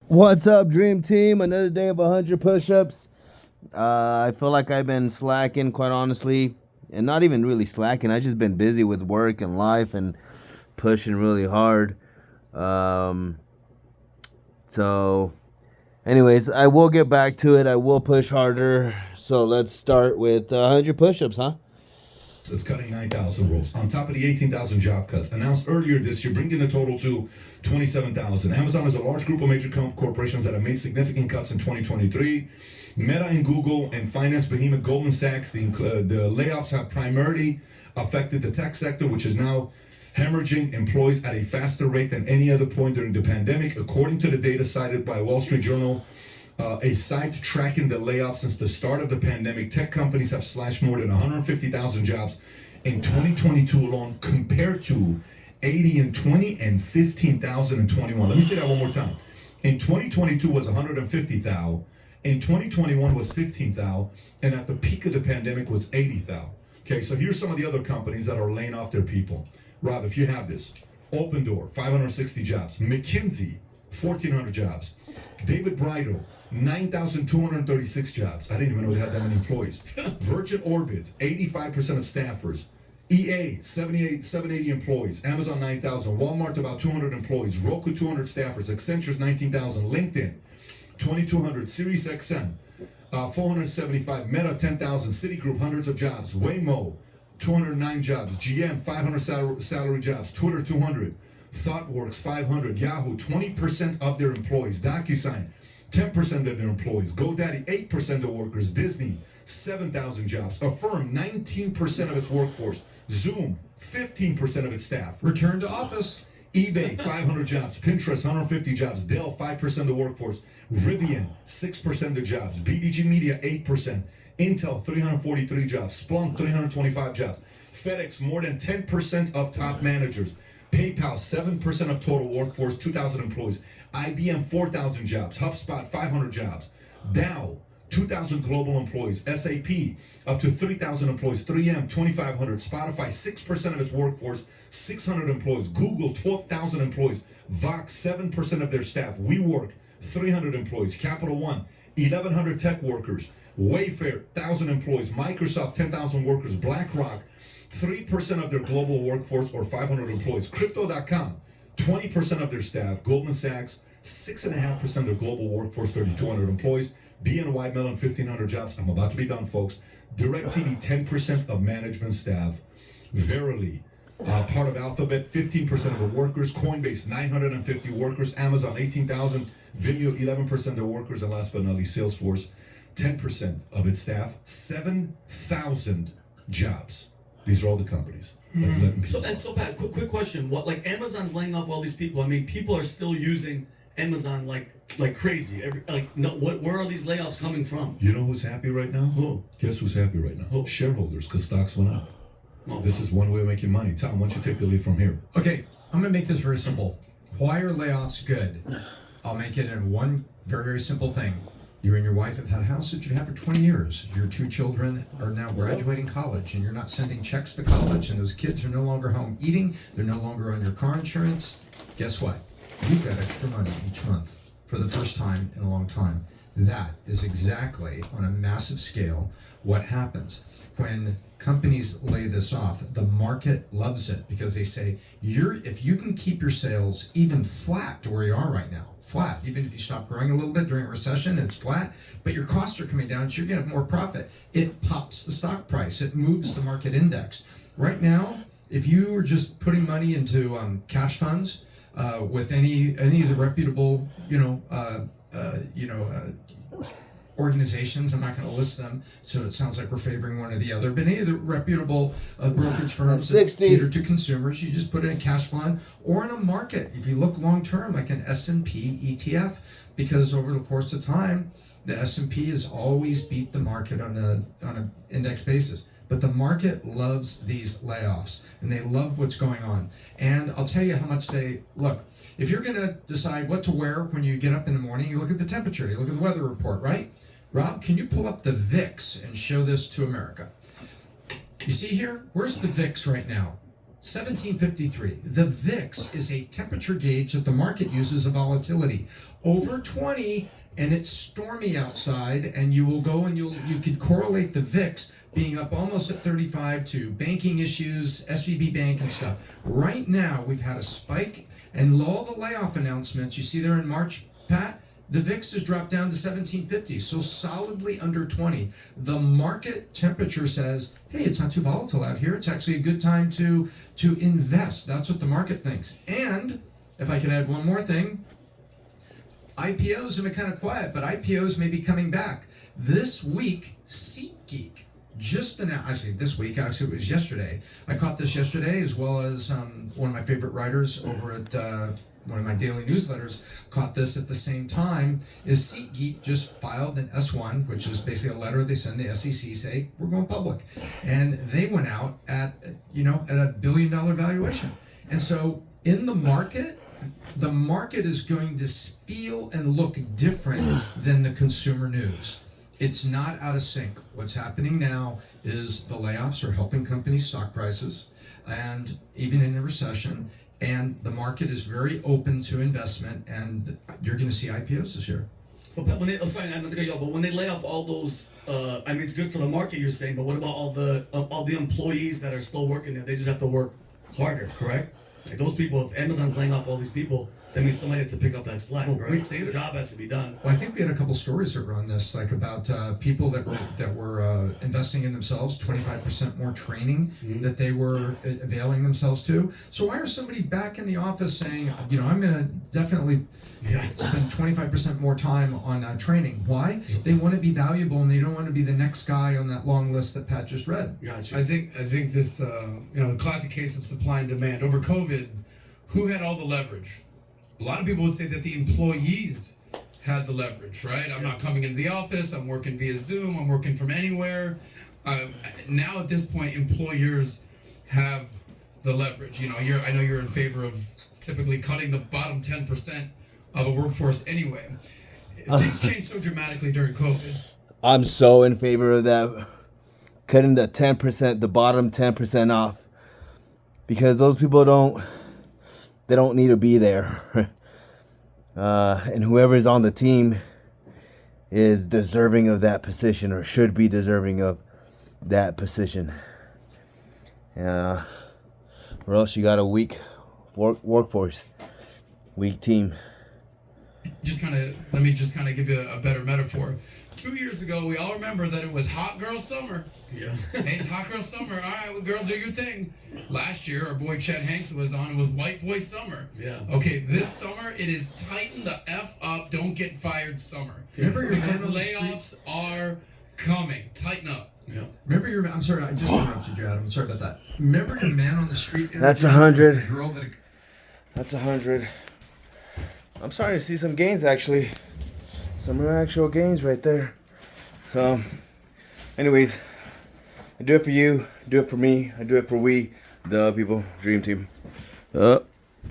What's up, Dream Team? Another day of 100 push-ups. I feel like I've been slacking, quite honestly, and not even really slacking. I just been busy with work and life and pushing really hard. Um, so, anyways, I will get back to it. I will push harder. So let's start with 100 push-ups, huh? It's cutting 9,000 roles on top of the 18,000 job cuts announced earlier this year, bringing the total to 27,000. Amazon is a large group of major corporations that have made significant cuts in 2023. Meta and Google and finance behemoth Goldman Sachs, the layoffs have primarily affected the tech sector, which is now hemorrhaging employees at a faster rate than any other point during the pandemic, according to the data cited by Wall Street Journal. A site tracking the layoffs since the start of the pandemic, tech companies have slashed more than 150,000 jobs in 2022 alone, compared to 80 in 20 and 15,000 in 21. Let me say that one more time. In 2022 was 150,000, in 2021 was 15,000, and at the peak of the pandemic was 80,000. Okay, so here's some of the other companies that are laying off their people. Rob, if you have this, Open Door, 560 jobs. McKinsey, 1,400 jobs. David Bridal, 9,236 jobs. I didn't even know they had that many employees. Virgin Orbit, 85% of staffers. EA, 780 employees. Amazon, 9,000. Walmart, about 200 employees. Roku, 200 staffers. Accenture's 19,000. LinkedIn, 2,200. Sirius XM, 475. Meta, 10,000. Citigroup, hundreds of jobs. Waymo, 209 jobs. GM, 500 salary jobs. Twitter, 200. ThoughtWorks, 500. Yahoo, 20% of their employees. DocuSign, 10% of their employees. GoDaddy, 8% of workers. Disney, 7,000 jobs. Affirm, 19% of its workforce. Zoom, 15% of its staff. Return to office. eBay, 500 jobs. Pinterest, 150 jobs. Dell, 5% of the workforce. Rivian, 6% of the jobs. BDG Media, 8%. Intel, 343 jobs. Splunk, 325 jobs. FedEx, more than 10% of top managers. PayPal, 7% of total workforce, 2,000 employees. IBM, 4,000 jobs. HubSpot, 500 jobs. Dow, 2,000 global employees. SAP, up to 3,000 employees. 3M, 2,500. Spotify, 6% of its workforce, 600 employees. Google, 12,000 employees. Vox, 7% of their staff. WeWork, 300 employees. Capital One, 1,100 tech workers. Wayfair, 1,000 employees. Microsoft, 10,000 workers. BlackRock, 3% of their global workforce, or 500 employees. Crypto.com, 20% of their staff. Goldman Sachs, 6.5% of their global workforce, 3,200 employees. BNY Mellon, 1,500 jobs. I'm about to be done, folks. DirecTV, 10% of management staff. Verily, part of Alphabet, 15% of the workers. Coinbase, 950 workers. Amazon, 18,000. Vimeo, 11% of their workers. And last but not least, Salesforce, 10% of its staff. 7,000 jobs. These are all the companies. So Pat, quick question. What, like, Amazon's laying off all these people? I mean, people are still using Amazon like crazy. Where are these layoffs coming from? You know who's happy right now? Who? Guess who's happy right now? Who? Shareholders, because stocks went up. Oh, This is one way of making money. Tom, why don't you take the lead from here? Okay, I'm going to make this very simple. Why are layoffs good? I'll make it in one very, very simple thing. You and your wife have had a house that you had for 20 years. Your two children are now graduating college, and you're not sending checks to college, and those kids are no longer home eating. They're no longer on your car insurance. Guess what? You've got extra money each month for the first time in a long time. That is exactly, on a massive scale, what happens when companies lay this off. The market loves it because they say, if you can keep your sales even flat to where you are right now, flat, even if you stop growing a little bit during a recession, it's flat, but your costs are coming down, so you're going to have more profit. It pops the stock price. It moves the market index. Right now, if you are just putting money into cash funds with any of the reputable, organizations, I'm not going to list them, so it sounds like we're favoring one or the other, but any of the reputable brokerage firms that cater to consumers, you just put it in a cash fund or in a market. If you look long term, like an S&P ETF, because over the course of time, the S&P has always beat the market on an index basis. But the market loves these layoffs, and they love what's going on. And I'll tell you how much they look. If you're going to decide what to wear when you get up in the morning, you look at the temperature, you look at the weather report, right? Rob, can you pull up the VIX and show this to America? You see here? Where's the VIX right now? 1753. The VIX is a temperature gauge that the market uses of volatility. over 20 and it's stormy outside, and you will go and you could correlate the VIX being up almost at 35 to banking issues, SVB Bank and stuff. Right now, we've had a spike, and all the layoff announcements you see there in March, Pat, the VIX has dropped down to 1750, so solidly under 20. The market temperature says, hey, it's not too volatile out here. It's actually a good time to invest. That's what the market thinks. And if I could add one more thing, IPOs have been kind of quiet, but IPOs may be coming back. This week, SeatGeek just announced, actually this week, actually it was yesterday. I caught this yesterday, as well as one of my favorite writers over at one of my daily newsletters caught this at the same time, is SeatGeek just filed an S1, which is basically a letter they send the SEC, say, we're going public. And they went out at a $1 billion valuation. And so in the market is going to feel and look different than the consumer news. It's not out of sync. What's happening now is the layoffs are helping companies' stock prices, and even in a recession, and the market is very open to investment, and you're going to see IPOs this year. But I'm sorry, I'm not to cut you off, but when they lay off all those, I mean, it's good for the market, you're saying, but what about all the employees that are still working there? They just have to work harder, correct? Like those people, if Amazon's laying off all these people, that means somebody has to pick up that slack, right? Same job has to be done. Well, I think we had a couple stories that were on this, like about people that were investing in themselves, 25% more training that they were availing themselves to. So why are somebody back in the office saying, I'm going to definitely spend 25% more time on training? Why? They want to be valuable, and they don't want to be the next guy on that long list that Pat just read. Gotcha. I think this classic case of supply and demand over COVID. Who had all the leverage? A lot of people would say that the employees had the leverage, right? I'm not coming into the office. I'm working via Zoom. I'm working from anywhere. Now at this point, employers have the leverage. I know you're in favor of typically cutting the bottom 10% of a workforce anyway. Things changed so dramatically during COVID. I'm so in favor of that, cutting the 10%, the bottom 10% off, because those people don't need to be there. And whoever's on the team is deserving of that position, or should be deserving of that position. Or else you got a weak workforce, weak team. Let me just give you a better metaphor. 2 years ago, we all remember that it was hot girl summer. Yeah. Hey, it's hot girl summer. All right, well, girl, do your thing. Last year, our boy Chet Hanks was on. It was white boy summer. Yeah. Okay, this summer, it is tighten the F up, don't get fired summer. Remember your because man on the layoffs are coming. Tighten up. Yeah. I'm sorry, I just interrupted you, Adam. I'm sorry about that. Remember your man on the street? That's 100. Girl that That's 100. I'm starting to see some gains, actually. Some actual gains right there. So, anyways, I do it for you, I do it for me, I do it for we, the people, Dream Team.